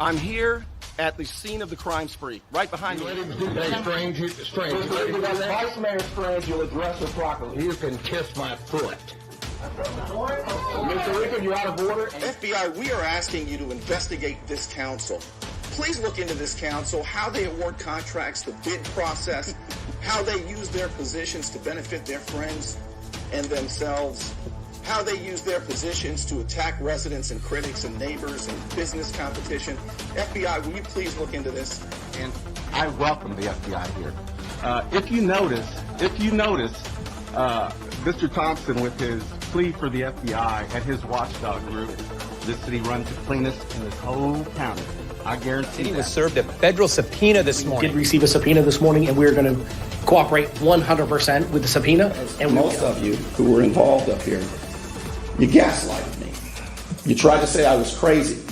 I'm here at the scene of the crime spree, right behind me. Vice Mayor Strange, you'll address her properly. You can kiss my foot. Mr. Rickard, you're out of order. FBI, we are asking you to investigate this council. Please look into this council, how they award contracts, the bid process, how they use their positions to benefit their friends and themselves, how they use their positions to attack residents and critics and neighbors and business competition. FBI, will you please look into this? And I welcome the FBI here. If you notice, Mr. Thompson with his plea for the FBI and his watchdog group, this city runs the cleanest in this whole county. I guarantee He that. was served a federal subpoena this morning. Did receive a subpoena this morning, and we're going to cooperate 100% with the subpoena. And Most of you who were involved up here, you gaslighted me. You tried to say I was crazy.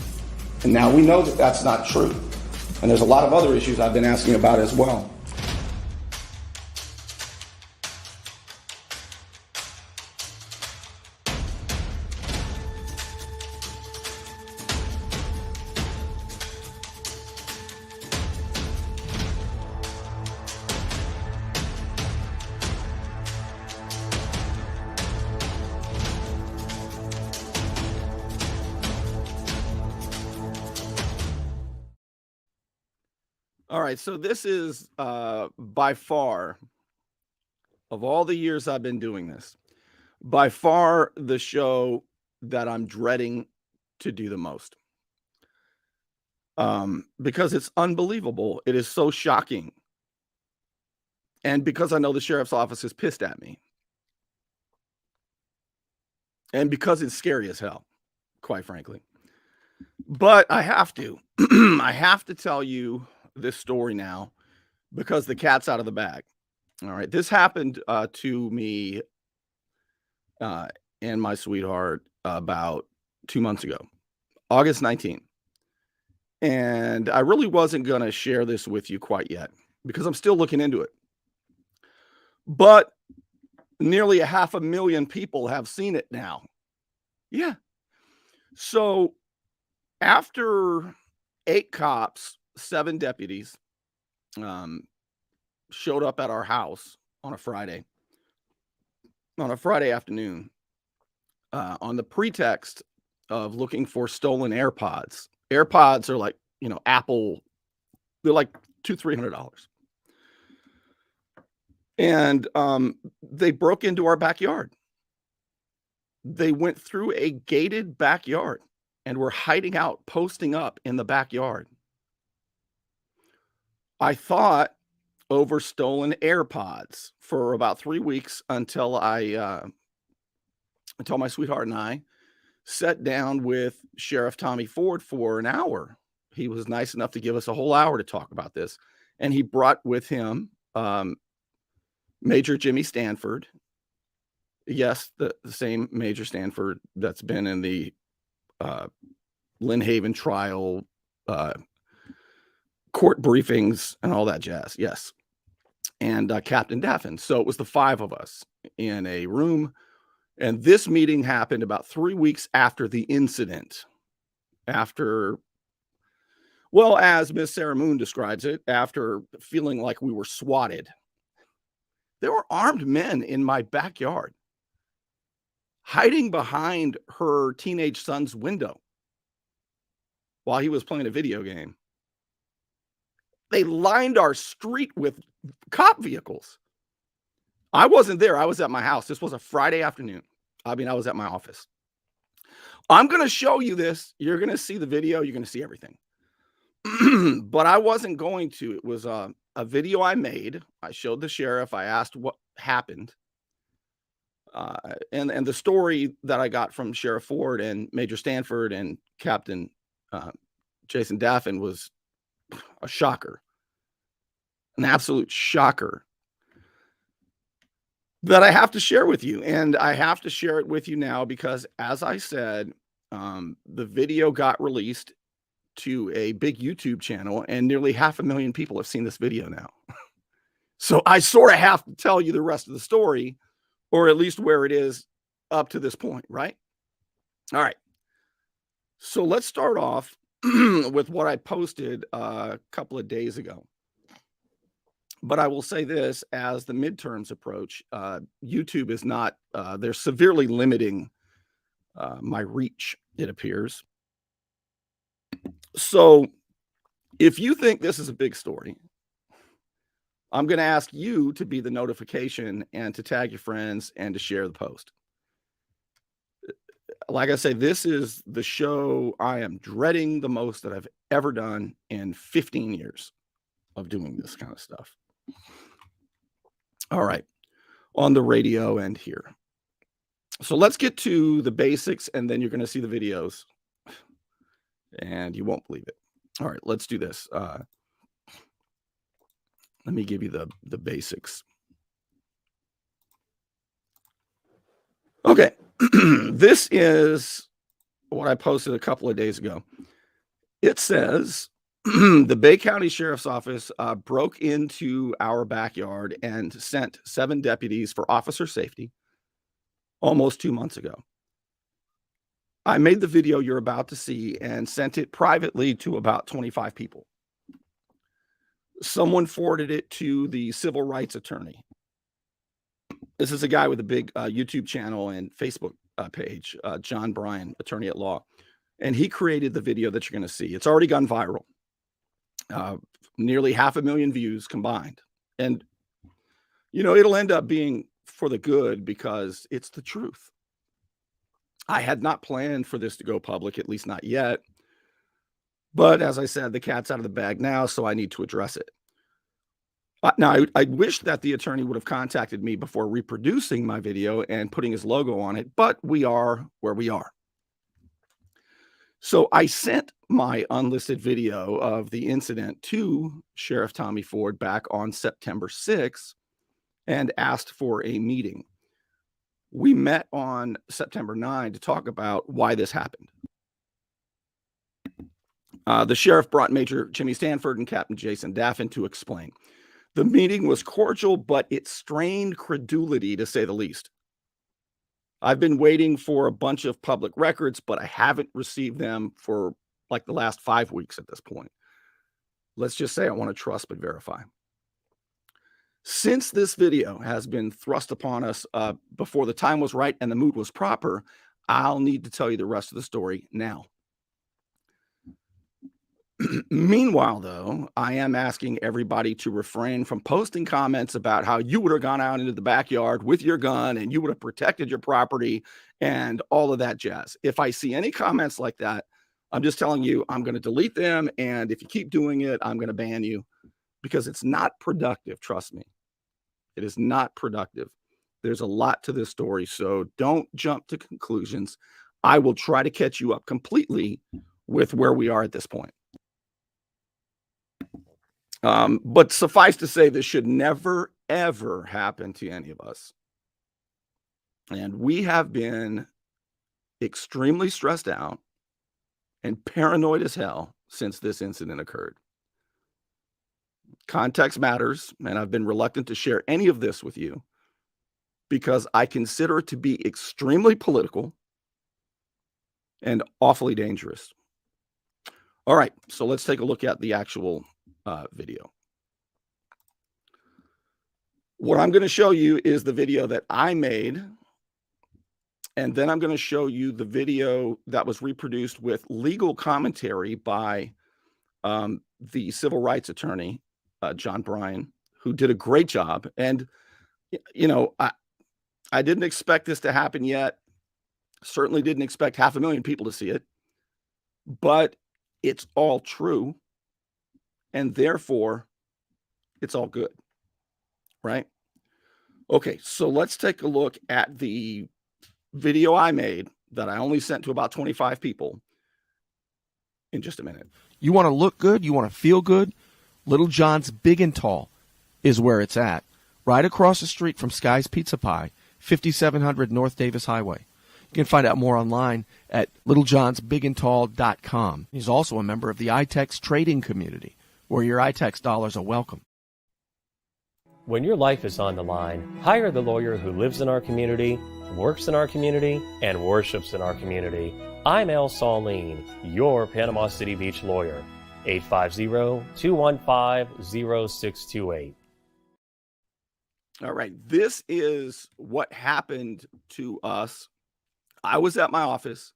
And now we know that that's not true. And there's a lot of other issues I've been asking about as well. All right, so this is by far, of all the years I've been doing this, by far the show that I'm dreading to do the most. Because it's unbelievable. It is so shocking. And because I know the sheriff's office is pissed at me. And because it's scary as hell, quite frankly. But I have to. I have to tell you this story now because the cat's out of the bag. All right. This happened to me and my sweetheart about 2 months ago, August 19th. And I really wasn't going to share this with you quite yet because I'm still looking into it. But nearly 500,000 people have seen it now. Yeah. So after 8 cops, 7 deputies showed up at our house on a Friday afternoon on the pretext of looking for stolen AirPods. AirPods are like, Apple, they're like $200-300. And they broke into our backyard. They went through a gated backyard and were hiding out, posting up in the backyard. I thought over stolen AirPods for about 3 weeks until my sweetheart and I sat down with Sheriff Tommy Ford for an hour. He was nice enough to give us a whole hour to talk about this. And he brought with him Major Jimmy Stanford. Yes, the same Major Stanford that's been in the Lynn Haven trial, court briefings and all that jazz. Yes. And Captain Daffin. So it was the 5 of us in a room. And this meeting happened about 3 weeks after the incident. As Miss Sarah Moon describes it, after feeling like we were swatted. There were armed men in my backyard, hiding behind her teenage son's window while he was playing a video game. They lined our street with cop vehicles. I wasn't there. I was at my house. This was a Friday afternoon. I was at my office. I'm going to show you this. You're going to see the video. You're going to see everything. But I wasn't going to. It was a video I made. I showed the sheriff. I asked what happened. And the story that I got from Sheriff Ford and Major Stanford and Captain Jason Daffin was a shocker, an absolute shocker that I have to share with you. And I have to share it with you now because, as I said, the video got released to a big YouTube channel and nearly 500,000 people have seen this video now. So I sort of have to tell you the rest of the story, or at least where it is up to this point, right? All right. So let's start off with what I posted a couple of days ago. But I will say this, as the midterms approach, YouTube is not, they're severely limiting my reach, it appears. So if you think this is a big story, I'm going to ask you to be the notification and to tag your friends and to share the post. Like I say, this is the show I am dreading the most that I've ever done in 15 years of doing this kind of stuff. All right, on the radio and here. So let's get to the basics, and then you're going to see the videos, and you won't believe it. All right, let's do this. Let me give you the basics. Okay, this is what I posted a couple of days ago. It says the Bay County Sheriff's Office broke into our backyard and sent 7 deputies for officer safety almost 2 months ago. I made the video you're about to see and sent it privately to about 25 people. Someone forwarded it to the civil rights attorney. This is a guy with a big YouTube channel and Facebook page, John Bryan, attorney at law. And he created the video that you're going to see. It's already gone viral. Nearly 500,000 views combined. And, you know, it'll end up being for the good because it's the truth. I had not planned for this to go public, at least not yet. But as I said, the cat's out of the bag now, so I need to address it. Now, I wish that the attorney would have contacted me before reproducing my video and putting his logo on it, but we are where we are. So I sent my unlisted video of the incident to Sheriff Tommy Ford back on September 6th and asked for a meeting. We met on September 9 to talk about why this happened. The sheriff brought Major Jimmy Stanford and Captain Jason Daffin to explain. The meeting was cordial, but it strained credulity, to say the least. I've been waiting for a bunch of public records, but I haven't received them for like the last 5 weeks at this point. Let's just say I want to trust but verify. Since this video has been thrust upon us before the time was right and the mood was proper, I'll need to tell you the rest of the story now. Meanwhile, though, I am asking everybody to refrain from posting comments about how you would have gone out into the backyard with your gun and you would have protected your property and all of that jazz. If I see any comments like that, I'm just telling you, I'm going to delete them. And if you keep doing it, I'm going to ban you because it's not productive. Trust me. It is not productive. There's a lot to this story, so don't jump to conclusions. I will try to catch you up completely with where we are at this point. But suffice to say, this should never, ever happen to any of us. And we have been extremely stressed out and paranoid as hell since this incident occurred. Context matters, and I've been reluctant to share any of this with you because I consider it to be extremely political and awfully dangerous. All right, so let's take a look at the actual video. What I'm going to show you is the video that I made, and then I'm going to show you the video that was reproduced with legal commentary by the civil rights attorney, John Bryan, who did a great job. And, you know, I didn't expect this to happen yet. Certainly didn't expect 500,000 people to see it, but it's all true. And therefore, it's all good, right? Okay, so let's take a look at the video I made that I only sent to about 25 people in just a minute. You want to look good? You want to feel good? Little John's Big and Tall is where it's at. Right across the street from Sky's Pizza Pie, 5700 North Davis Highway. You can find out more online at littlejohnsbigandtall.com. He's also a member of the iTex trading community, where your iTex dollars are welcome. When your life is on the line, hire the lawyer who lives in our community works in our community and worships in our community. I'm El Saleen, your Panama City Beach lawyer. 850-215-0628. All right. This is what happened to us. I was at my office.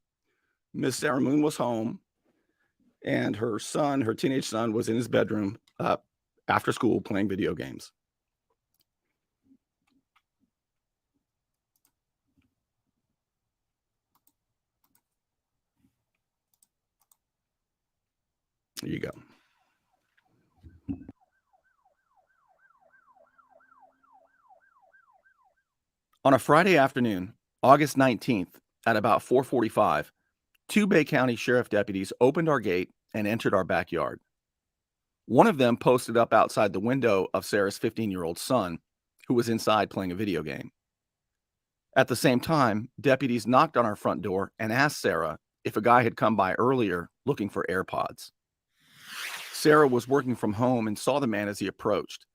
Miss Sarah Moon was home, and her son, her teenage son, was in his bedroom after school playing video games. There you go. On a Friday afternoon, August 19th, at about 4:45, two Bay County Sheriff deputies opened our gate and entered our backyard. One of them posted up outside the window of Sarah's 15-year-old son, who was inside playing a video game. At the same time, deputies knocked on our front door and asked Sarah if a guy had come by earlier looking for AirPods. Sarah was working from home and saw the man as he approached.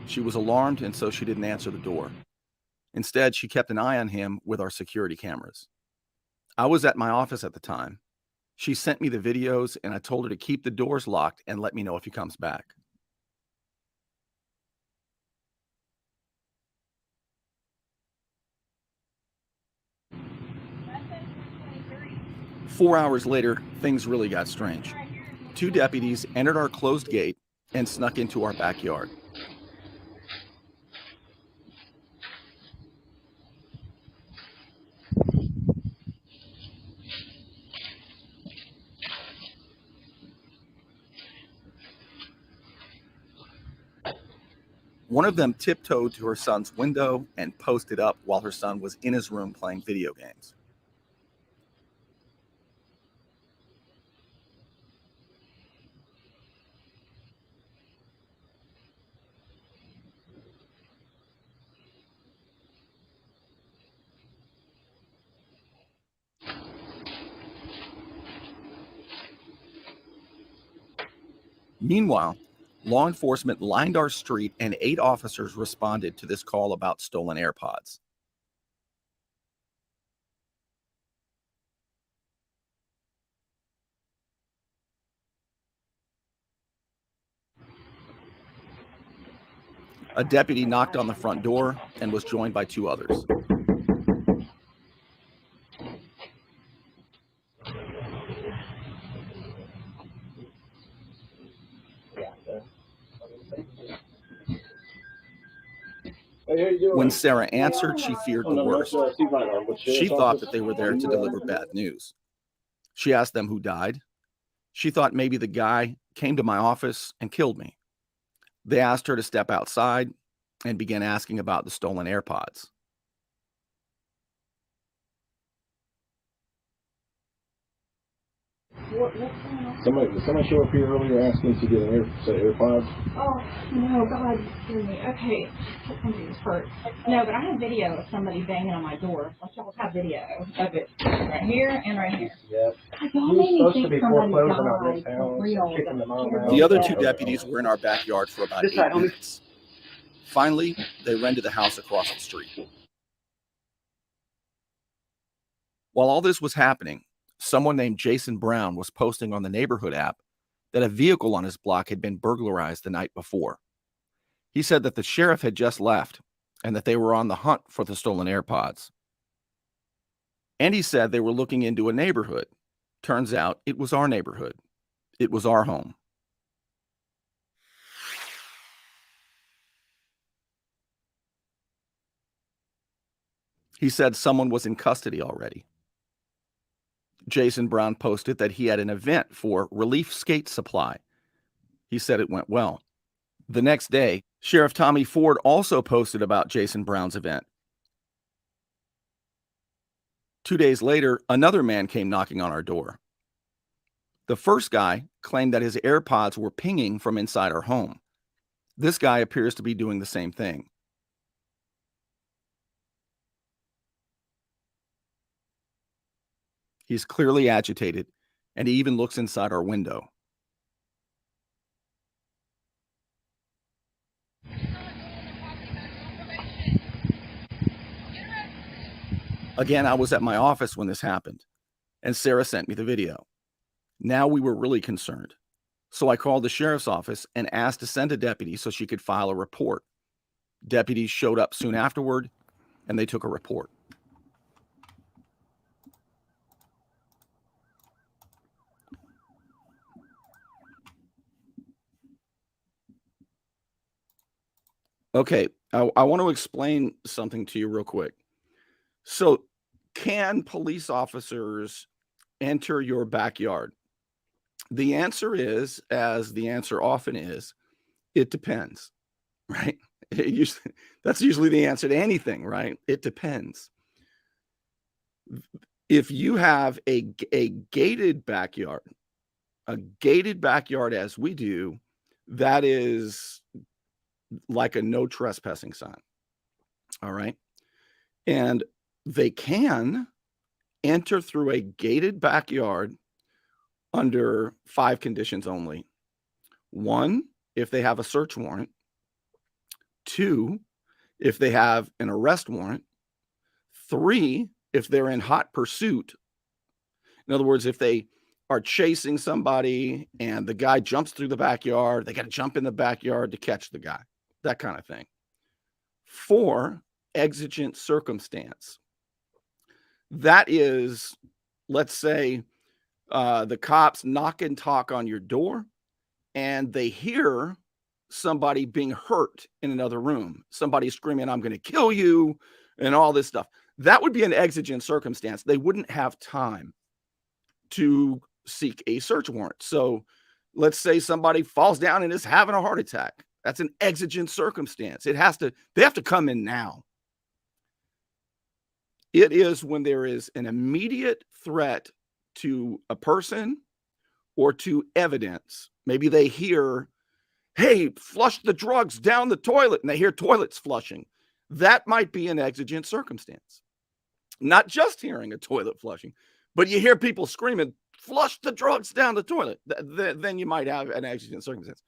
She was alarmed, and so she didn't answer the door. Instead, she kept an eye on him with our security cameras. I was at my office at the time. She sent me the videos, and I told her to keep the doors locked and let me know if he comes back. Four hours later, things really got strange. Two deputies entered our closed gate and snuck into our backyard. One of them tiptoed to her son's window and posted up while her son was in his room playing video games. Meanwhile, law enforcement lined our street and 8 officers responded to this call about stolen AirPods. A deputy knocked on the front door and was joined by 2 others. When Sarah answered, she feared the worst. She thought that they were there to deliver bad news. She asked them who died. She thought maybe the guy came to my office and killed me. They asked her to step outside and began asking about the stolen AirPods. Somebody show up here earlier asking to get an AirPods? Oh, no, God, excuse me. Okay, somebody's hurt. No, but I have video of somebody banging on my door. Let's all have video of it right here and right here. Yep. Y'all made me think somebody died for real. The other 2 deputies were in our backyard for about 8 minutes. Finally, they ran to the house across the street. While all this was happening, someone named Jason Brown was posting on the neighborhood app that a vehicle on his block had been burglarized the night before. He said that the sheriff had just left and that they were on the hunt for the stolen AirPods. And he said they were looking into a neighborhood. Turns out it was our neighborhood. It was our home. He said someone was in custody already. Jason Brown posted that he had an event for Relief Skate Supply. He said it went well. The next day, Sheriff Tommy Ford also posted about Jason Brown's event. 2 days later, another man came knocking on our door. The first guy claimed that his AirPods were pinging from inside our home. This guy appears to be doing the same thing. He's clearly agitated, and he even looks inside our window. Again, I was at my office when this happened, and Sarah sent me the video. Now we were really concerned. So I called the sheriff's office and asked to send a deputy so she could file a report. Deputies showed up soon afterward, and they took a report. Okay, I want to explain something to you real quick. So, can police officers enter your backyard? The answer is, as the answer often is, it depends, right? That's usually the answer to anything, right? It depends. If you have a gated backyard as we do, that is like a no trespassing sign. All right. And they can enter through a gated backyard under 5 conditions only. 1, if they have a search warrant. 2, if they have an arrest warrant. 3, if they're in hot pursuit. In other words, if they are chasing somebody and the guy jumps through the backyard, they got to jump in the backyard to catch the guy, that kind of thing. 4, exigent circumstance. That is, let's say the cops knock and talk on your door and they hear somebody being hurt in another room, somebody screaming, "I'm going to kill you," and all this stuff. That would be an exigent circumstance. They wouldn't have time to seek a search warrant. So let's say somebody falls down and is having a heart attack. That's an exigent circumstance. They have to come in now. It is when there is an immediate threat to a person or to evidence. Maybe they hear, "Hey, flush the drugs down the toilet," and they hear toilets flushing. That might be an exigent circumstance. Not just hearing a toilet flushing, but you hear people screaming, "Flush the drugs down the toilet." Then you might have an exigent circumstance.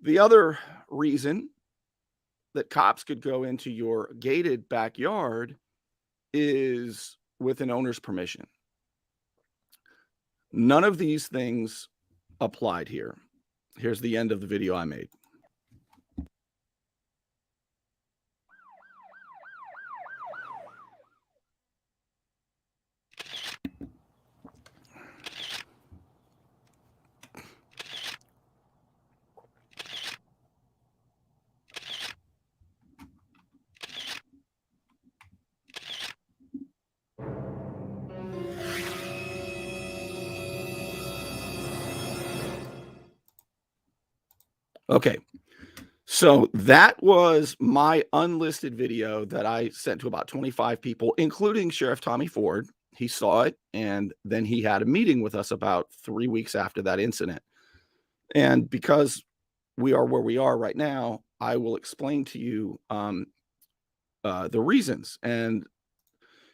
The other reason that cops could go into your gated backyard is with an owner's permission. None of these things applied here. Here's the end of the video I made. Okay, so that was my unlisted video that I sent to about 25 people, including Sheriff Tommy Ford. He saw it, and then he had a meeting with us about 3 weeks after that incident. And because we are where we are right now, I will explain to you the reasons. And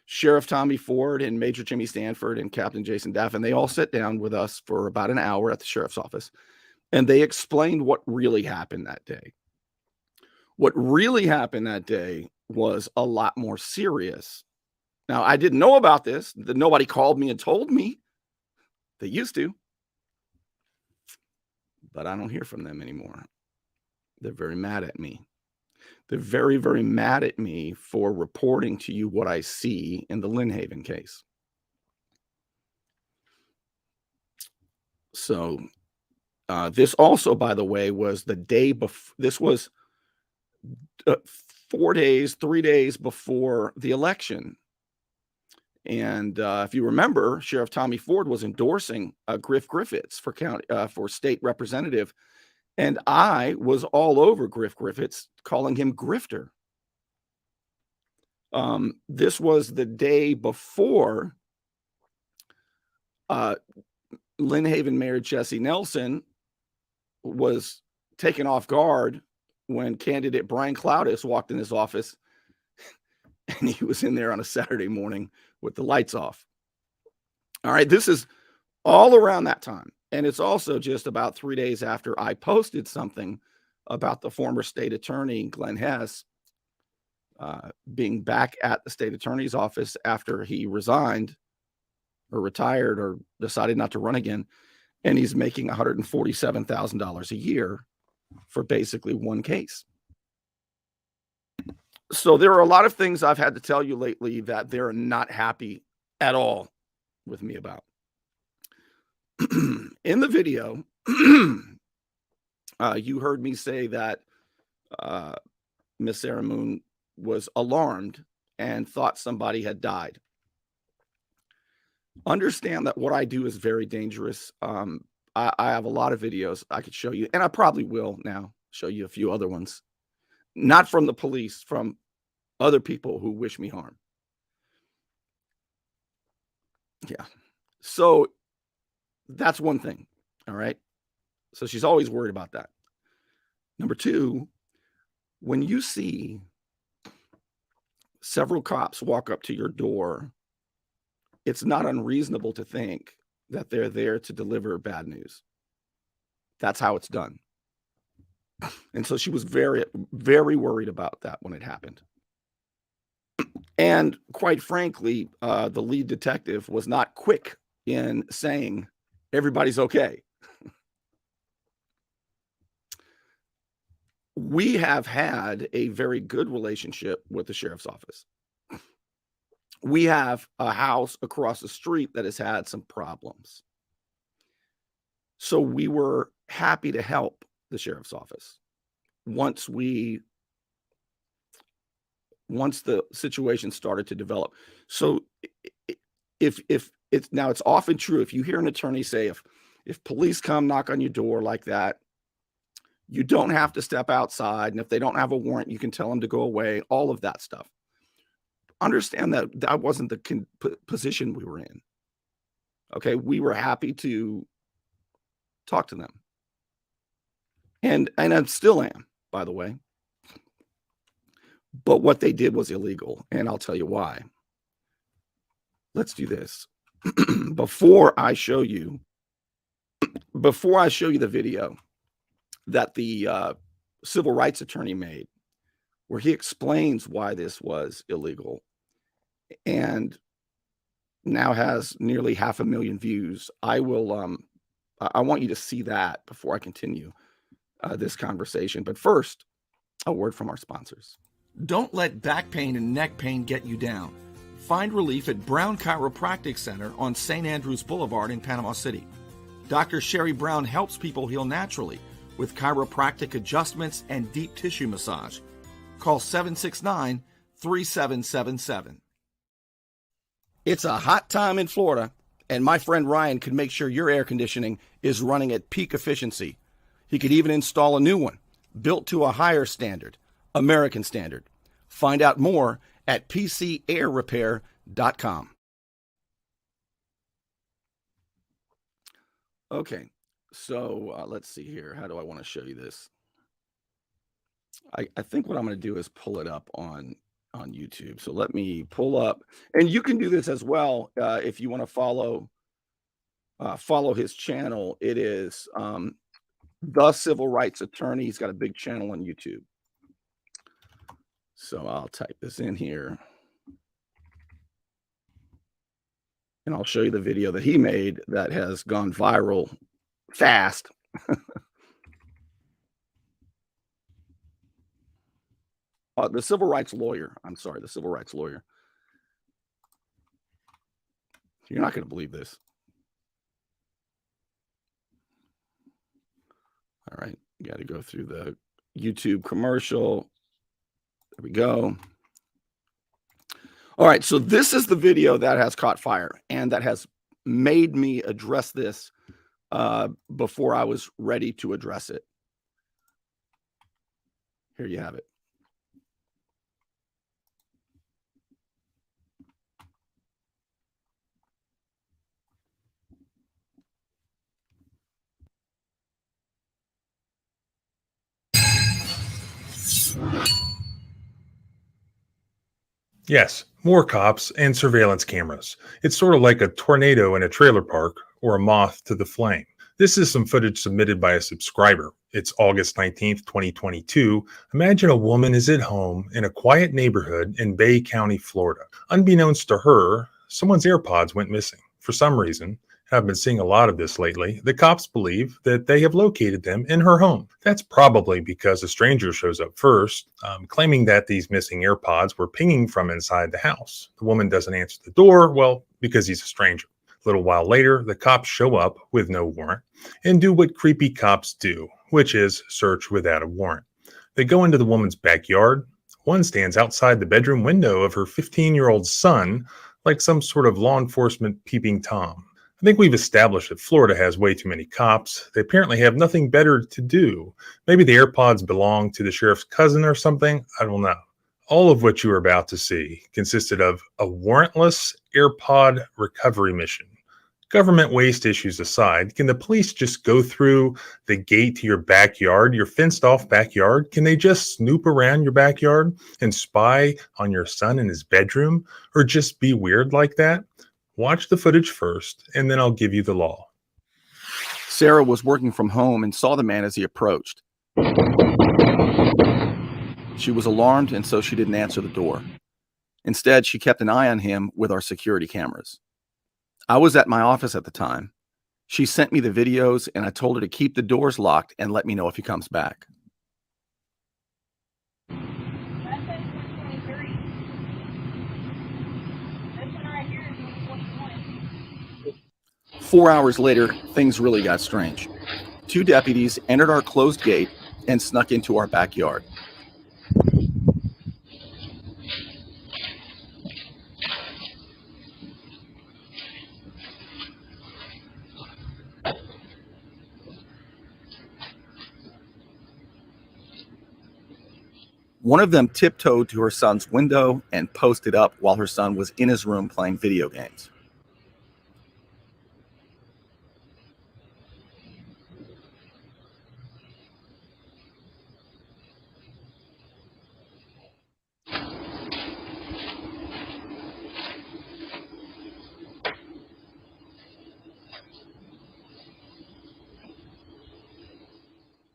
Sheriff Tommy Ford and Major Jimmy Stanford and Captain Jason Daffin, they all sat down with us for about an hour at the sheriff's office. And they explained what really happened that day. What really happened that day was a lot more serious. Now, I didn't know about this. Nobody called me and told me. They used to. But I don't hear from them anymore. They're very mad at me. They're very, very mad at me for reporting to you what I see in the Lynnhaven case. So this also, by the way, was the day before. This was 3 days before the election. And if you remember, Sheriff Tommy Ford was endorsing Griff Griffiths for state representative. And I was all over Griff Griffiths, calling him grifter. This was the day before Lynnhaven Mayor Jesse Nelson was taken off guard when candidate Brian Cloudis walked in his office, and he was in there on a Saturday morning with the lights off. All right, this is all around that time. And it's also just about 3 days after I posted something about the former state attorney, Glenn Hess, being back at the state attorney's office after he resigned or retired or decided not to run again. And he's making $147,000 a year for basically one case. So there are a lot of things I've had to tell you lately that they're not happy at all with me about. In the video, you heard me say that Miss Sarah Moon was alarmed and thought somebody had died. Understand that what I do is very dangerous. I have a lot of videos I could show you, and I probably will now show you a few other ones. Not from the police, from other people who wish me harm. Yeah. So that's one thing. All right. So she's always worried about that. Number two, when you see several cops walk up to your door, it's not unreasonable to think that they're there to deliver bad news. That's how it's done. And so she was very, very worried about that when it happened. And quite frankly, the lead detective was not quick in saying everybody's okay. We have had a very good relationship with the sheriff's office. We have a house across the street that has had some problems. So we were happy to help the sheriff's office once the situation started to develop. So if it's now, it's often true, if you hear an attorney say, if police come knock on your door like that, you don't have to step outside. And if they don't have a warrant, you can tell them to go away, all of that stuff. Understand that that wasn't the position we were in. Okay. We were happy to talk to them. And I still am, by the way. But what they did was illegal, and I'll tell you why. Let's do this. Before I show you the video that the civil rights attorney made, where he explains why this was illegal and now has nearly 500,000 views, I want you to see that before I continue this conversation. But first, a word from our sponsors. Don't let back pain and neck pain get you down. Find relief at Brown Chiropractic Center on St. Andrews Boulevard in Panama City. Dr. Sherry Brown helps people heal naturally with chiropractic adjustments and deep tissue massage. Call 769-3777. It's a hot time in Florida, and my friend Ryan can make sure your air conditioning is running at peak efficiency. He could even install a new one, built to a higher standard, American standard. Find out more at pcairrepair.com. Okay, so let's see here. How do I want to show you this? I think what I'm going to do is pull it up on YouTube. So let me pull up, and you can do this as well if you want to follow his channel. It is The Civil Rights Attorney. He's got a big channel on YouTube. So I'll type this in here, and I'll show you the video that he made that has gone viral fast. The civil rights lawyer. I'm sorry, the civil rights lawyer. You're not going to believe this. All right, you got to go through the YouTube commercial. There we go. All right, so this is the video that has caught fire and that has made me address this before I was ready to address it. Here you have it. Yes, more cops and surveillance cameras. It's sort of like a tornado in a trailer park or a moth to the flame. This is some footage submitted by a subscriber. It's August 19th, 2022. Imagine a woman is at home in a quiet neighborhood in Bay County, Florida. Unbeknownst to her, someone's AirPods went missing. For some reason, and I've been seeing a lot of this lately, the cops believe that they have located them in her home. That's probably because a stranger shows up first, claiming that these missing AirPods were pinging from inside the house. The woman doesn't answer the door, well, because he's a stranger. A little while later, the cops show up with no warrant and do what creepy cops do, which is search without a warrant. They go into the woman's backyard. One stands outside the bedroom window of her 15-year-old son, like some sort of law enforcement peeping Tom. I think we've established that Florida has way too many cops. They apparently have nothing better to do. Maybe the AirPods belong to the sheriff's cousin or something. I don't know. All of what you are about to see consisted of a warrantless AirPod recovery mission. Government waste issues aside, can the police just go through the gate to your backyard, your fenced-off backyard? Can they just snoop around your backyard and spy on your son in his bedroom? Or just be weird like that? Watch the footage first, and then I'll give you the law. Sarah was working from home and saw the man as he approached. She was alarmed, and so she didn't answer the door. Instead, she kept an eye on him with our security cameras. I was at my office at the time. She sent me the videos, and I told her to keep the doors locked and let me know if he comes back. That's in 2023. This one right here is in 2020. 4 hours later, things really got strange. 2 deputies entered our closed gate and snuck into our backyard. One of them tiptoed to her son's window and posted up while her son was in his room playing video games.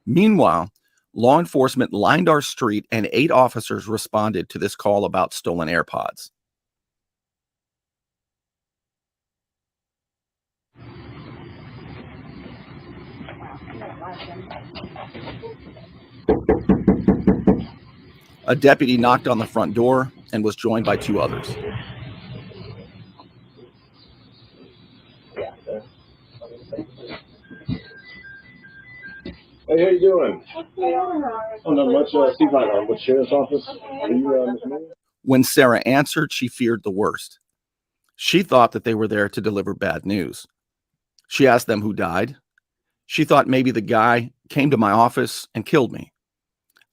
Meanwhile, law enforcement lined our street and 8 officers responded to this call about stolen AirPods. A deputy knocked on the front door and was joined by 2 others. Hey, how you doing? Oh, not much. Steve Hine, with Sheriff's Office. Are you, Miss Amelia? When Sarah answered, she feared the worst. She thought that they were there to deliver bad news. She asked them who died. She thought maybe the guy came to my office and killed me.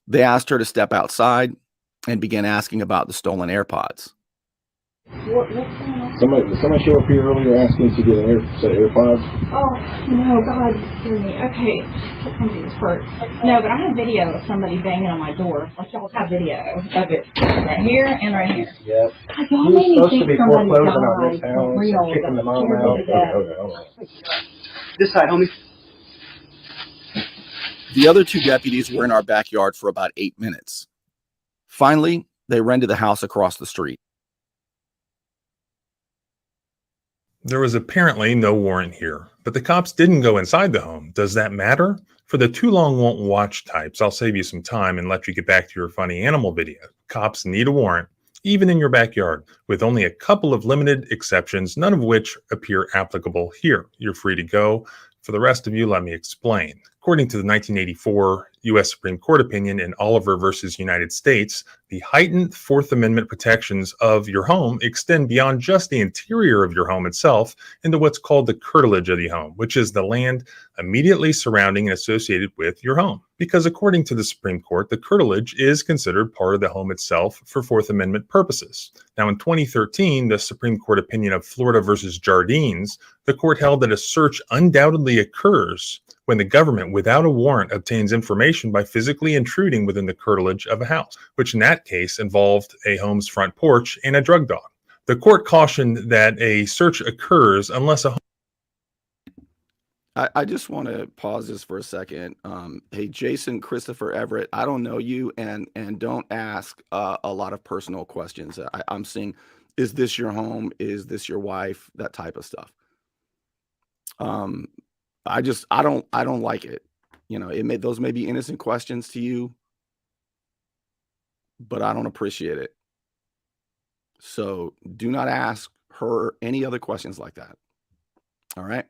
They asked her to step outside and began asking about the stolen AirPods. Somebody showed up here earlier asking to get an AirPods. Oh, no, God, hear me. Okay, something's hurt. No, but I have video of somebody banging on my door. Like, y'all have video of it right here and right here. Yep. God, y'all made me think somebody died. House, Real, kicking them all out. Okay. This side, homie. The other 2 deputies were in our backyard for about 8 minutes. Finally, they ran to the house across the street. There was apparently no warrant here, but the cops didn't go inside the home. Does that matter? For the too long won't watch types, I'll save you some time and let you get back to your funny animal video. Cops need a warrant, even in your backyard, with only a couple of limited exceptions, none of which appear applicable here. You're free to go. For the rest of you, let me explain. According to the 1984 U.S. Supreme Court opinion in Oliver versus United States, the heightened Fourth Amendment protections of your home extend beyond just the interior of your home itself into what's called the curtilage of the home, which is the land immediately surrounding and associated with your home. Because according to the Supreme Court, the curtilage is considered part of the home itself for Fourth Amendment purposes. Now, in 2013, the Supreme Court opinion of Florida versus Jardines, the court held that a search undoubtedly occurs when the government, without a warrant, obtains information by physically intruding within the curtilage of a house, which in that case involved a home's front porch and a drug dog. The court cautioned that a search occurs unless I just want to pause this for a second. Hey, Jason Christopher Everett, I don't know you, and don't ask a lot of personal questions. I'm seeing, is this your home? Is this your wife? That type of stuff. I don't like it. You know, those may be innocent questions to you, but I don't appreciate it. So do not ask her any other questions like that. All right.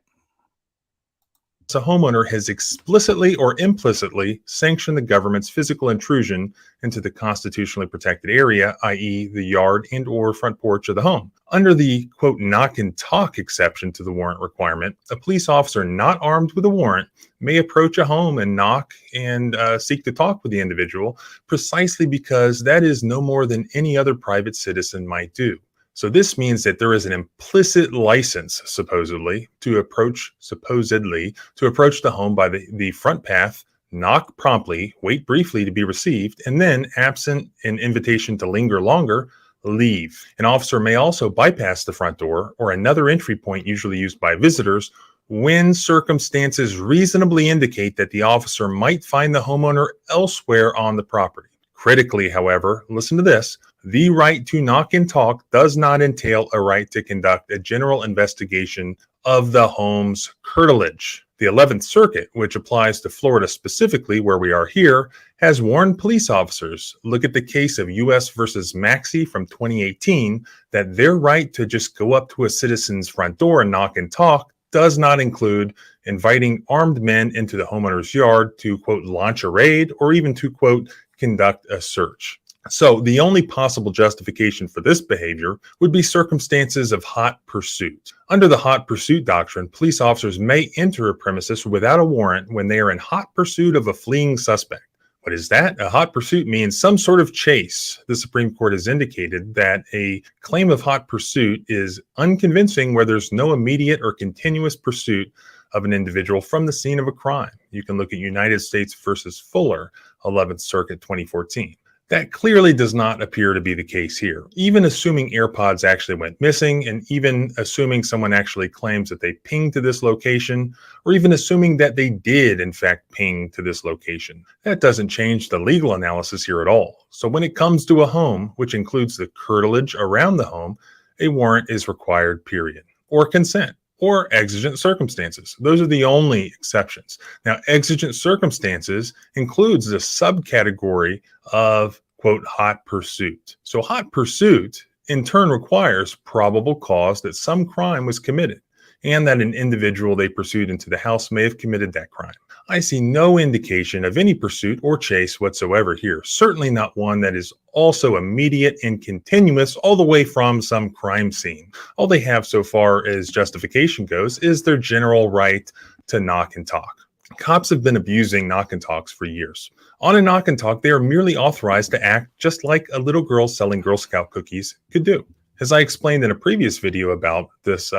A homeowner has explicitly or implicitly sanctioned the government's physical intrusion into the constitutionally protected area, i.e. the yard and or front porch of the home. Under the, quote, knock and talk exception to the warrant requirement, a police officer not armed with a warrant may approach a home and knock and seek to talk with the individual precisely because that is no more than any other private citizen might do. So this means that there is an implicit license, supposedly, to approach the home by the front path, knock promptly, wait briefly to be received, and then, absent an invitation to linger longer, leave. An officer may also bypass the front door or another entry point usually used by visitors when circumstances reasonably indicate that the officer might find the homeowner elsewhere on the property. Critically, however, listen to this, the right to knock and talk does not entail a right to conduct a general investigation of the home's curtilage. The 11th Circuit, which applies to Florida specifically where we are here, has warned police officers, look at the case of U.S. versus Maxey from 2018, that their right to just go up to a citizen's front door and knock and talk does not include inviting armed men into the homeowner's yard to, quote, launch a raid or even to, quote, conduct a search. So the only possible justification for this behavior would be circumstances of hot pursuit. Under the hot pursuit doctrine, police officers may enter a premises without a warrant when they are in hot pursuit of a fleeing suspect. What is that? A hot pursuit means some sort of chase. The Supreme Court has indicated that a claim of hot pursuit is unconvincing where there's no immediate or continuous pursuit of an individual from the scene of a crime. You can look at United States versus Fuller, 11th Circuit, 2014. That clearly does not appear to be the case here. Even assuming AirPods actually went missing, and even assuming someone actually claims that they pinged to this location, or even assuming that they did in fact ping to this location, that doesn't change the legal analysis here at all. So when it comes to a home, which includes the curtilage around the home, a warrant is required, period. Or consent. Or exigent circumstances. Those are the only exceptions. Now, exigent circumstances includes the subcategory of, quote, hot pursuit. So hot pursuit in turn requires probable cause that some crime was committed and that an individual they pursued into the house may have committed that crime. I see no indication of any pursuit or chase whatsoever here, certainly not one that is also immediate and continuous all the way from some crime scene. All they have so far as justification goes is their general right to knock and talk. Cops have been abusing knock and talks for years. On a knock and talk, they are merely authorized to act just like a little girl selling Girl Scout cookies could do. As I explained in a previous video about this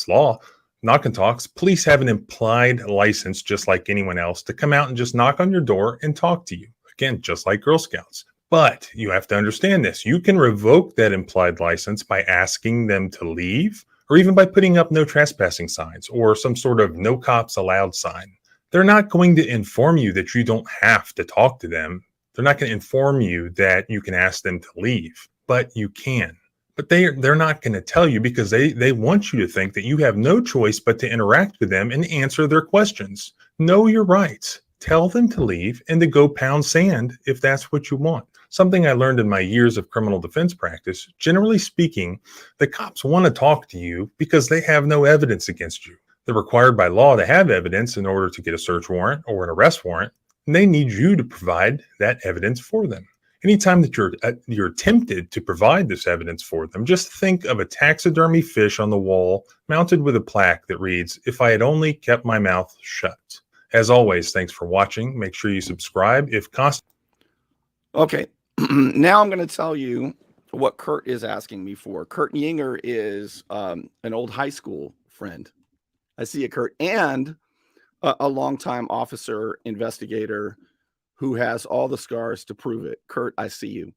law, knock and talks, police have an implied license, just like anyone else, to come out and just knock on your door and talk to you. Again, just like Girl Scouts. But you have to understand this. You can revoke that implied license by asking them to leave, or even by putting up no trespassing signs or some sort of no cops allowed sign. They're not going to inform you that you don't have to talk to them. They're not going to inform you that you can ask them to leave, but you can. But they're not going to tell you because they want you to think that you have no choice but to interact with them and answer their questions. Know your rights. Tell them to leave and to go pound sand if that's what you want. Something I learned in my years of criminal defense practice, generally speaking, the cops want to talk to you because they have no evidence against you. They're required by law to have evidence in order to get a search warrant or an arrest warrant, and they need you to provide that evidence for them. Anytime that you're tempted to provide this evidence for them, just think of a taxidermy fish on the wall mounted with a plaque that reads, "If I had only kept my mouth shut." As always, thanks for watching. Make sure you subscribe if Okay, now I'm going to tell you what Kurt is asking me for. Kurt Yinger is an old high school friend. I see it, Kurt, and a longtime officer investigator who has all the scars to prove it. Kurt, I see you.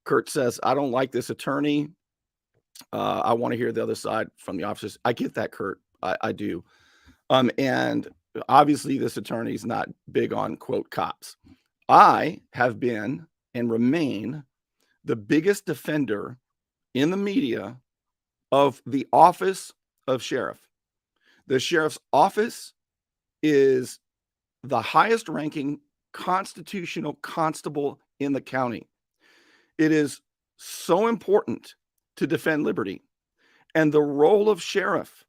Kurt says, I don't like this attorney. I want to hear the other side from the officers. I get that, Kurt. I do. And obviously this attorney's not big on quote cops. I have been and remain the biggest defender in the media of the office of sheriff. The sheriff's office is the highest ranking constitutional constable in the county. It is so important to defend liberty. And the role of sheriff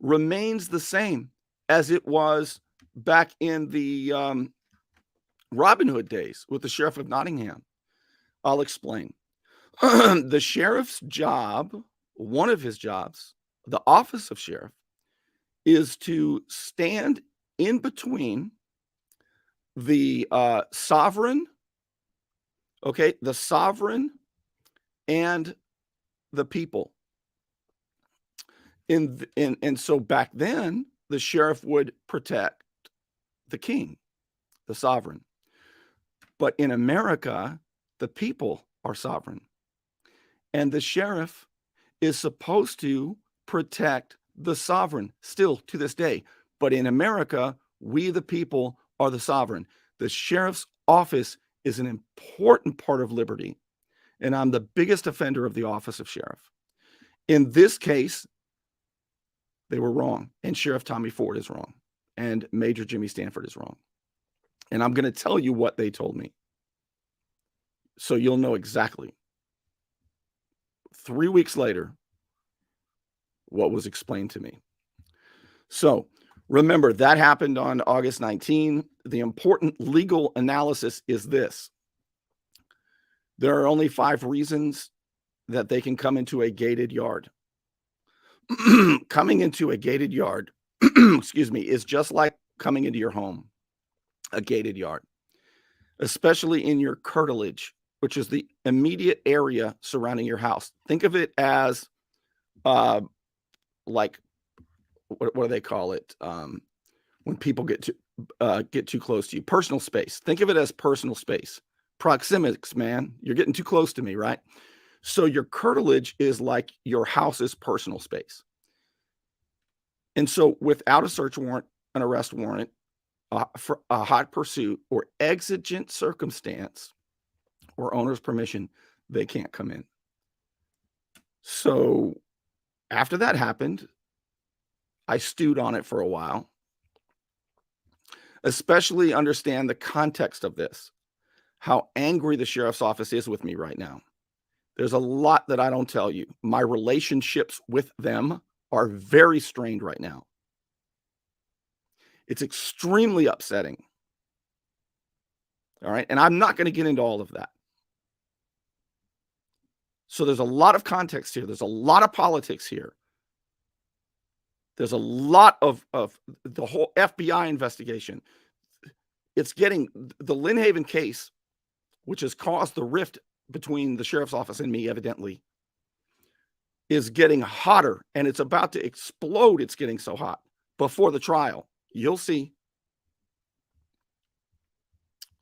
remains the same as it was back in the Robin Hood days with the Sheriff of Nottingham. I'll explain. The sheriff's job, one of his jobs, the office of sheriff, is to stand in between the sovereign, the sovereign and the people. And so back then, the sheriff would protect the king, the sovereign. But in America, the people are sovereign. And the sheriff is supposed to protect the sovereign still to this day. But in America, we, the people, are the sovereign. The sheriff's office is an important part of liberty. And I'm the biggest offender of the office of sheriff. In this case, they were wrong. And Sheriff Tommy Ford is wrong. And Major Jimmy Stanford is wrong. And I'm going to tell you what they told me, so you'll know exactly. 3 weeks later, what was explained to me. So remember, that happened on August 19. The important legal analysis is this. There are only 5 reasons that they can come into a gated yard. Coming into a gated yard, is just like coming into your home, a gated yard, especially in your curtilage, which is the immediate area surrounding your house. Think of it as like, what do they call it? When people get too close to you, personal space. Think of it as personal space. Proxemics, man. You're getting too close to me, right? So your curtilage is like your house's personal space. And so without a search warrant, an arrest warrant, for a hot pursuit, or exigent circumstance, or owner's permission, they can't come in. So after that happened, I stewed on it for a while. Especially understand the context of this, how angry the sheriff's office is with me right now. There's a lot that I don't tell you. My relationships with them are very strained right now. It's extremely upsetting. All right. And I'm not going to get into all of that. So there's a lot of context here. There's a lot of politics here. There's a lot of the whole FBI investigation. It's getting the Lynn Haven case, which has caused the rift between the sheriff's office and me, evidently, is getting hotter, and it's about to explode. It's getting so hot before the trial. You'll see.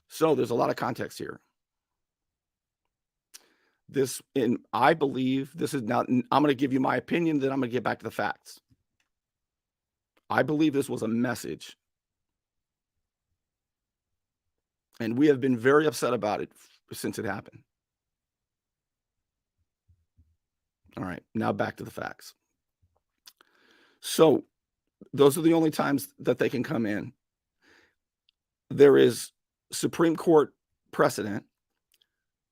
So there's a lot of context here. I believe this is now, I'm going to give you my opinion, then I'm going to get back to the facts. I believe this was a message. And we have been very upset about it since it happened. All right, now back to the facts. So those are the only times that they can come in. There is Supreme Court precedent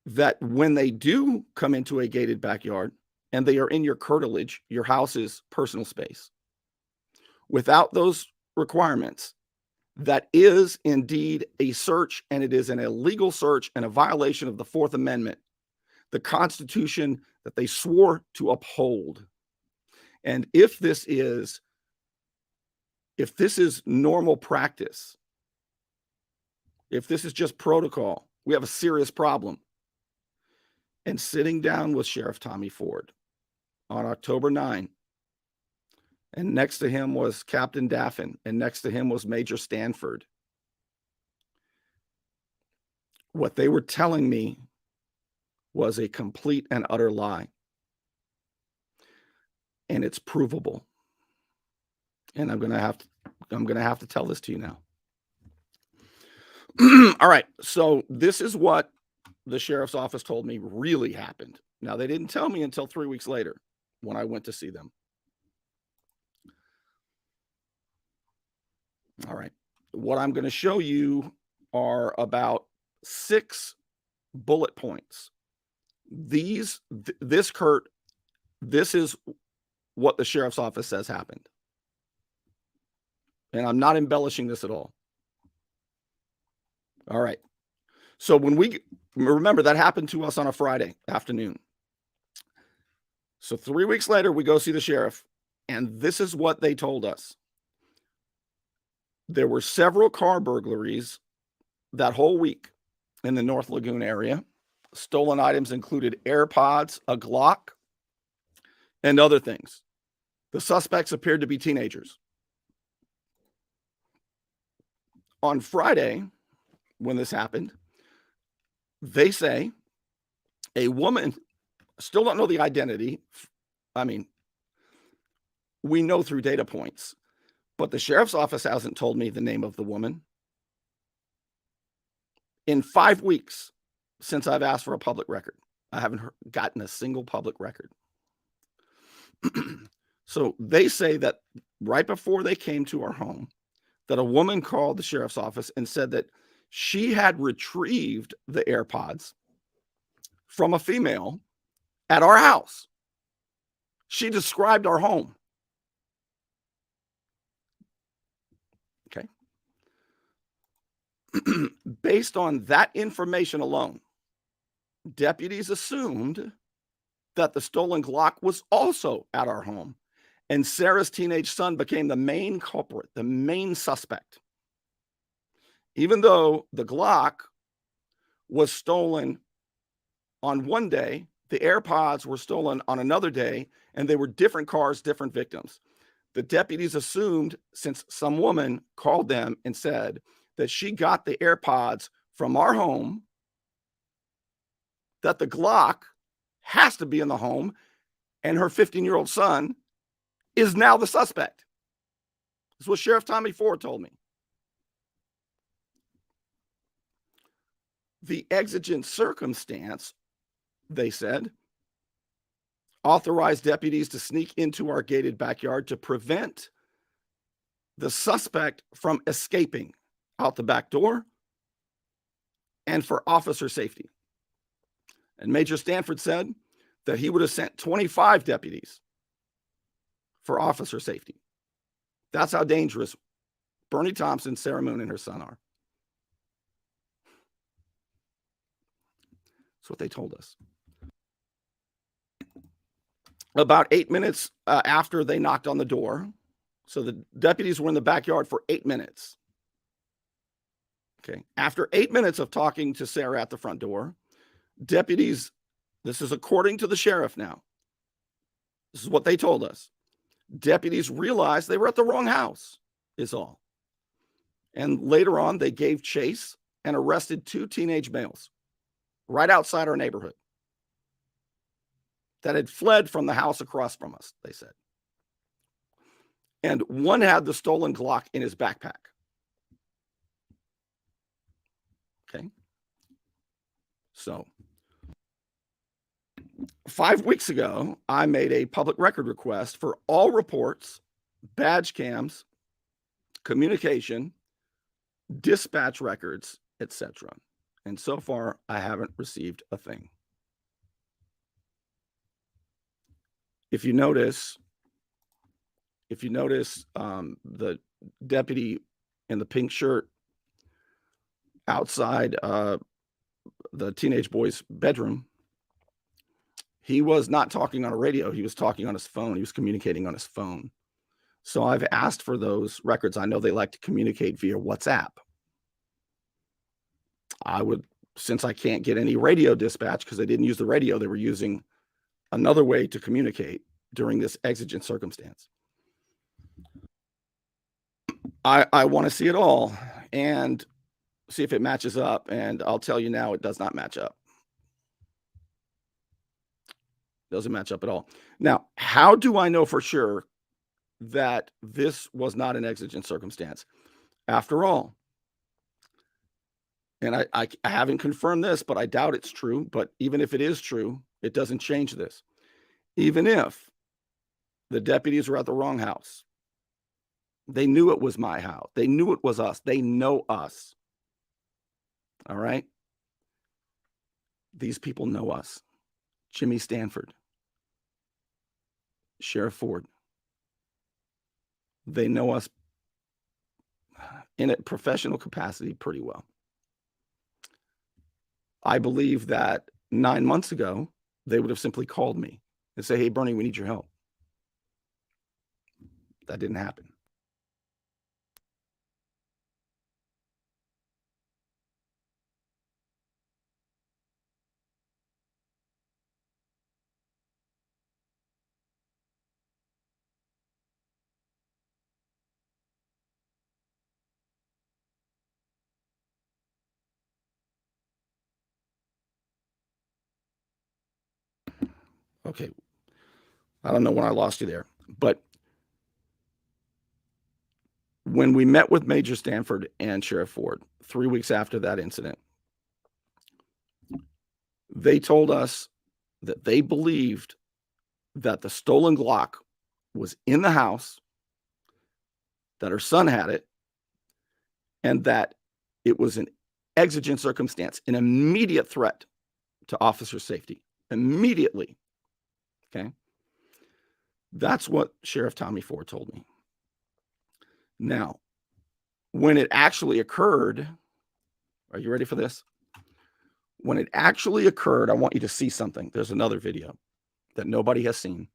that when they do come into a gated backyard and they are in your curtilage, your house's personal space, without those requirements, that is indeed a search, and it is an illegal search and a violation of the Fourth Amendment, the Constitution that they swore to uphold. And if this is normal practice, if this is just protocol, we have a serious problem. And sitting down with Sheriff Tommy Ford on October 9, and next to him was Captain Daffin, and next to him was Major Stanford. What they were telling me was a complete and utter lie. And it's provable. And I'm going to have to going to have to tell this to you now. All right. So this is what the sheriff's office told me really happened. Now, they didn't tell me until 3 weeks later when I went to see them. All right. What I'm going to show you are about 6 bullet points. This, Kurt, this is what the sheriff's office says happened. And I'm not embellishing this at all. All right. So when we remember, that happened to us on a Friday afternoon. So 3 weeks later, we go see the sheriff, and this is what they told us. There were several car burglaries that whole week in the North Lagoon area. Stolen items included AirPods, a Glock, and other things. The suspects appeared to be teenagers. On Friday, when this happened, they say a woman, still don't know the identity. I mean, we know through data points, but the sheriff's office hasn't told me the name of the woman. In 5 weeks since I've asked for a public record, I haven't gotten a single public record. So they say that right before they came to our home, that a woman called the sheriff's office and said that she had retrieved the AirPods from a female at our house. She described our home. Okay. Based on that information alone, deputies assumed that the stolen Glock was also at our home, and Sarah's teenage son became the main culprit, the main suspect. Even though the Glock was stolen on one day, the AirPods were stolen on another day, and they were different cars, different victims. The deputies assumed, since some woman called them and said that she got the AirPods from our home, that the Glock has to be in the home, and her 15-year-old son is now the suspect. This is what Sheriff Tommy Ford told me. The exigent circumstance, they said, authorized deputies to sneak into our gated backyard to prevent the suspect from escaping out the back door and for officer safety. And Major Stanford said that he would have sent 25 deputies for officer safety. That's how dangerous Bernie Thompson, Sarah Moon, and her son are. That's what they told us. About 8 minutes after they knocked on the door, so the deputies were in the backyard for 8 minutes. Okay. After 8 minutes of talking to Sarah at the front door, deputies, this is according to the sheriff now, this is what they told us. Deputies realized they were at the wrong house, is all. And later on, they gave chase and arrested 2 teenage males right outside our neighborhood that had fled from the house across from us, they said. And one had the stolen Glock in his backpack. Okay. So 5 weeks ago, I made a public record request for all reports, badge cams, communication, dispatch records, etc. And so far, I haven't received a thing. If you notice, the deputy in the pink shirt outside the teenage boy's bedroom, he was not talking on a radio. He was talking on his phone. He was communicating on his phone. So I've asked for those records. I know they like to communicate via WhatsApp. I would, since I can't get any radio dispatch because they didn't use the radio, they were using another way to communicate during this exigent circumstance. I want to see it all and see if it matches up. And I'll tell you now, it does not match up. Doesn't match up at all. Now, how do I know for sure that this was not an exigent circumstance. After all, and I haven't confirmed this, but I doubt it's true. But even if it is true, it doesn't change this. Even if the deputies were at the wrong house, they knew it was my house. They knew it was us. They know us. All right? These people know us. Jimmy Stanford, Sheriff Ford. They know us in a professional capacity pretty well. I believe that 9 months ago, they would have simply called me and say, hey, Bernie, we need your help. That didn't happen. Okay. I don't know when I lost you there, but when we met with Major Stanford and Sheriff Ford 3 weeks after that incident, they told us that they believed that the stolen Glock was in the house, that her son had it, and that it was an exigent circumstance, an immediate threat to officer safety. Immediately. Okay. That's what Sheriff Tommy Ford told me. Now, when it actually occurred, are you ready for this? When it actually occurred, I want you to see something. There's another video that nobody has seen.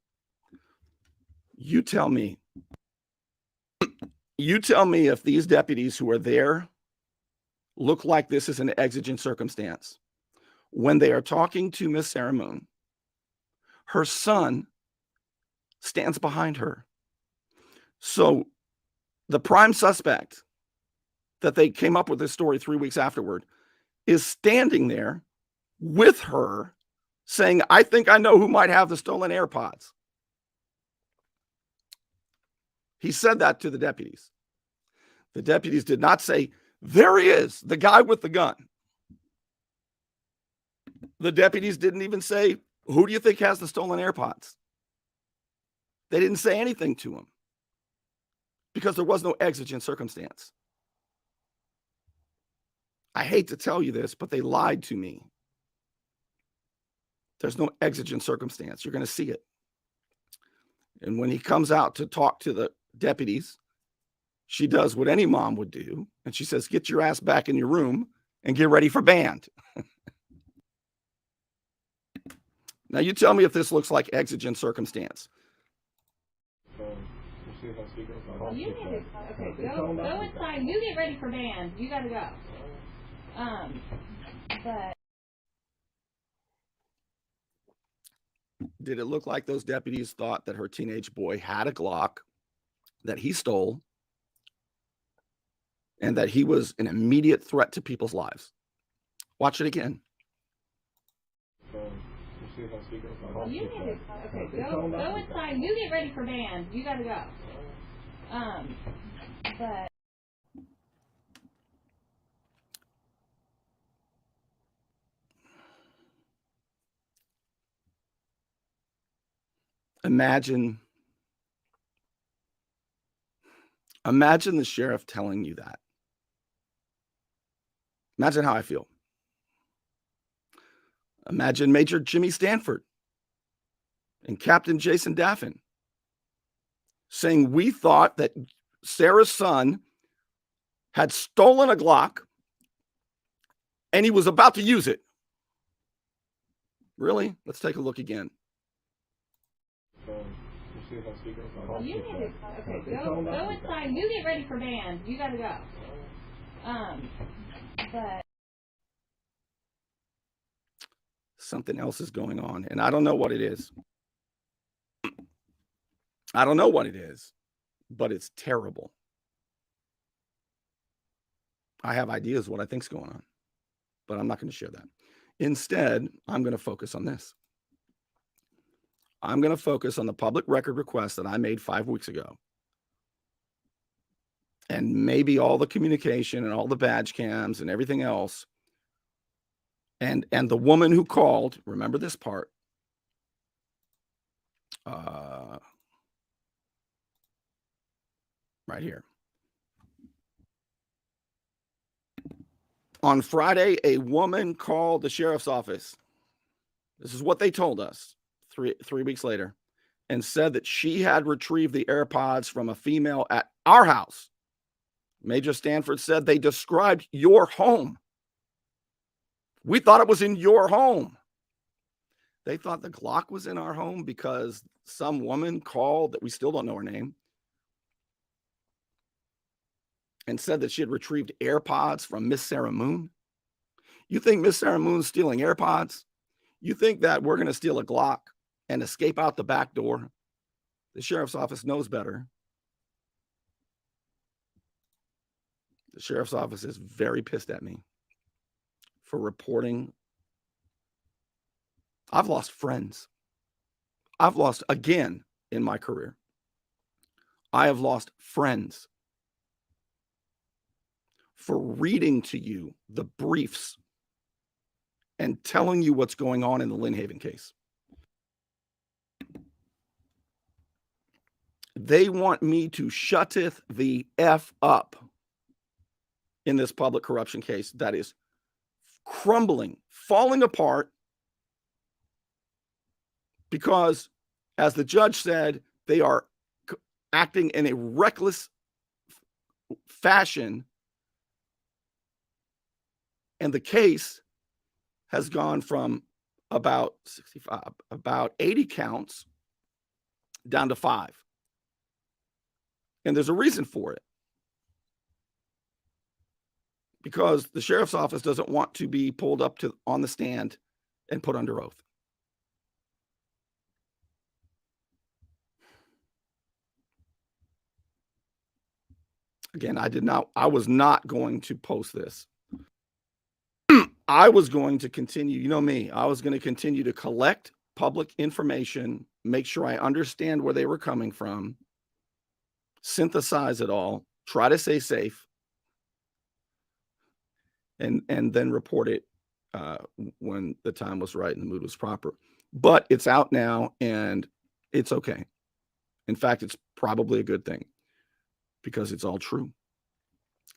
You tell me if these deputies who are there look like this is an exigent circumstance. When they are talking to Miss Sarah Moon, her son stands behind her. So the prime suspect that they came up with this story 3 weeks afterward is standing there with her saying, I think I know who might have the stolen AirPods. He said that to the deputies. The deputies did not say, there he is, the guy with the gun. The deputies didn't even say, who do you think has the stolen AirPods? They didn't say anything to him because there was no exigent circumstance. I hate to tell you this, but they lied to me. There's no exigent circumstance. You're going to see it. And when he comes out to talk to the deputies, she does what any mom would do. And she says, get your ass back in your room and get ready for band. Now, you tell me if this looks like exigent circumstance. You need to, okay, go inside. You get ready for band. You got to go. But did it look like those deputies thought that her teenage boy had a Glock that he stole and that he was an immediate threat to people's lives? Watch it again. you need to, okay, go inside. You get ready for band. You got to go. But Imagine the sheriff telling you that. Imagine how I feel. Imagine Major Jimmy Stanford and Captain Jason Daffin saying, we thought that Sarah's son had stolen a Glock and he was about to use it. Really? Let's take a look again. you need to, okay, go inside. You get ready for band. You got to go. But Something else is going on, and I don't know what it is. I don't know what it is, but it's terrible. I have ideas what I think's going on, but I'm not going to share that. Instead, I'm going to focus on this. I'm going to focus on the public record request that I made 5 weeks ago and maybe all the communication and all the badge cams and everything else. And the woman who called, remember this part, right here. On Friday, a woman called the sheriff's office. This is what they told us three weeks later, and said that she had retrieved the AirPods from a female at our house. Major Stanford said they described your home. We thought it was in your home. They thought the Glock was in our home because some woman called that we still don't know her name and said that she had retrieved AirPods from Miss Sarah Moon. You think Miss Sarah Moon's stealing AirPods? You think that we're going to steal a Glock and escape out the back door? The sheriff's office knows better. The sheriff's office is very pissed at me for reporting. I've lost friends. I've lost, again, in my career, I have lost friends for reading to you the briefs and telling you what's going on in the Lynn Haven case. They want me to shutteth the F up in this public corruption case that is crumbling, falling apart, because, as the judge said, they are acting in a reckless fashion, and the case has gone from about 80 counts down to 5. And there's a reason for it. Because the sheriff's office doesn't want to be pulled up on the stand and put under oath. Again, I was not going to post this. I was going to continue, you know me, I was going to continue to collect public information, make sure I understand where they were coming from, synthesize it all, try to stay safe, and then report it when the time was right and the mood was proper. But it's out now, and it's okay. In fact, it's probably a good thing because it's all true.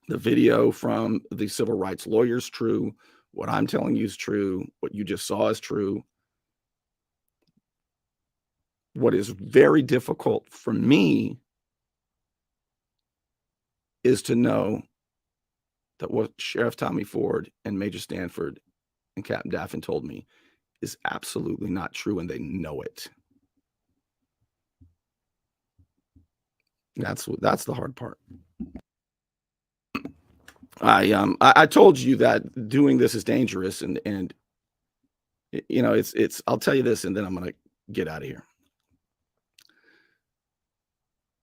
The video from the civil rights lawyer is true. What I'm telling you is true. What you just saw is true. What is very difficult for me is to know that what Sheriff Tommy Ford and Major Stanford and Captain Daffin told me is absolutely not true, and they know it. That's the hard part. I told you that doing this is dangerous, and you know, it's I'll tell you this, and then I'm going to get out of here.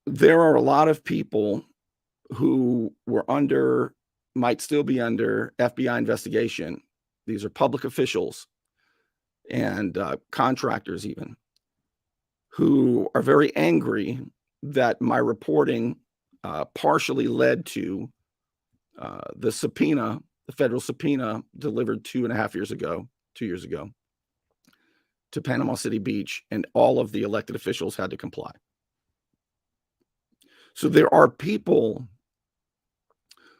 There are a lot of people who were might still be under FBI investigation. These are public officials and contractors even, who are very angry that my reporting partially led to the subpoena, the federal subpoena delivered 2 years ago, to Panama City Beach, and all of the elected officials had to comply. So there are people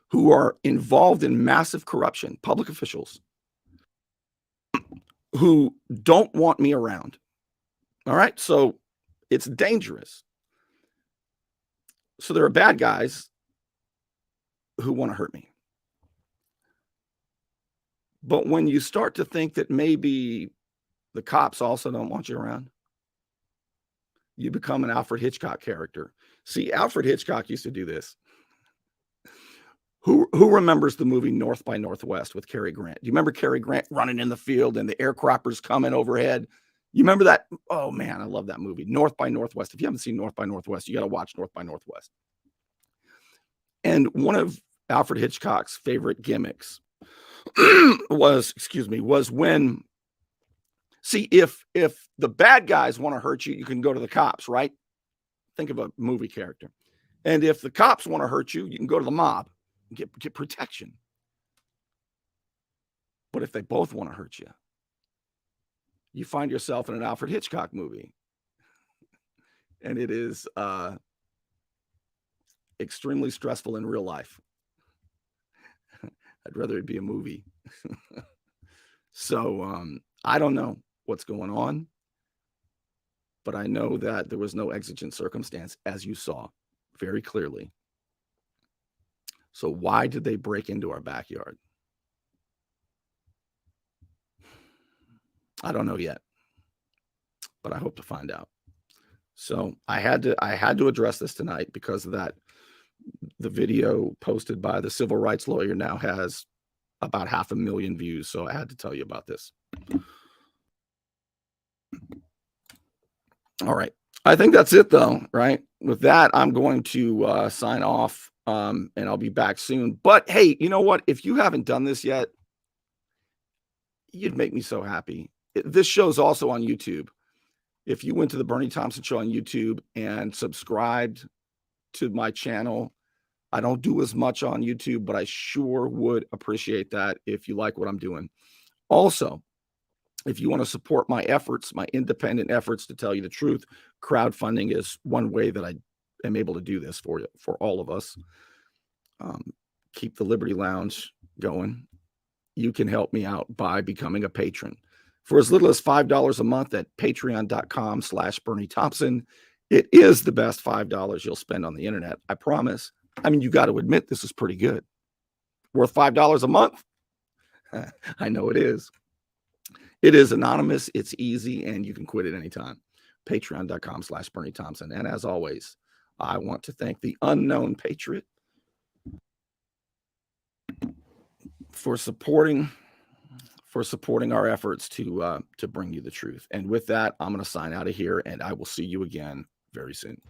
who are involved in massive corruption, public officials, who don't want me around. All right, so it's dangerous. So there are bad guys who want to hurt me. But when you start to think that maybe the cops also don't want you around, you become an Alfred Hitchcock character. See, Alfred Hitchcock used to do this. Who remembers the movie North by Northwest with Cary Grant? Do you remember Cary Grant running in the field and the aircrappers coming overhead? You remember that? Oh, man, I love that movie, North by Northwest. If you haven't seen North by Northwest, you got to watch North by Northwest. And one of Alfred Hitchcock's favorite gimmicks was when, see, if the bad guys want to hurt you, you can go to the cops, right? Think of a movie character. And if the cops want to hurt you, you can go to the mob and get protection. But if they both want to hurt you, you find yourself in an Alfred Hitchcock movie. And it is extremely stressful in real life. I'd rather it be a movie. So I don't know what's going on, but I know that there was no exigent circumstance, as you saw very clearly. So why did they break into our backyard? I don't know yet, but I hope to find out. So I had to address this tonight because of that. The video posted by the civil rights lawyer now has about 500,000 views. So I had to tell you about this. All right. I think that's it though, right? With that, I'm going to sign off and I'll be back soon. But hey, you know what? If you haven't done this yet, you'd make me so happy. This show's also on YouTube. If you went to the Bernie Thompson Show on YouTube and subscribed to my channel, I don't do as much on YouTube, but I sure would appreciate that if you like what I'm doing. Also, if you want to support my efforts, my independent efforts to tell you the truth, crowdfunding is one way that I am able to do this for you, for all of us. Keep the Liberty Lounge going. You can help me out by becoming a patron. For as little as $5 a month at patreon.com/Bernie Thompson, it is the best $5 you'll spend on the internet. I promise. I mean, you got to admit this is pretty good. Worth $5 a month? I know it is. It is anonymous. It's easy, and you can quit at any time. Patreon.com/Bernie Thompson. And as always, I want to thank the unknown patriot for supporting our efforts to bring you the truth. And with that, I'm going to sign out of here, and I will see you again very soon.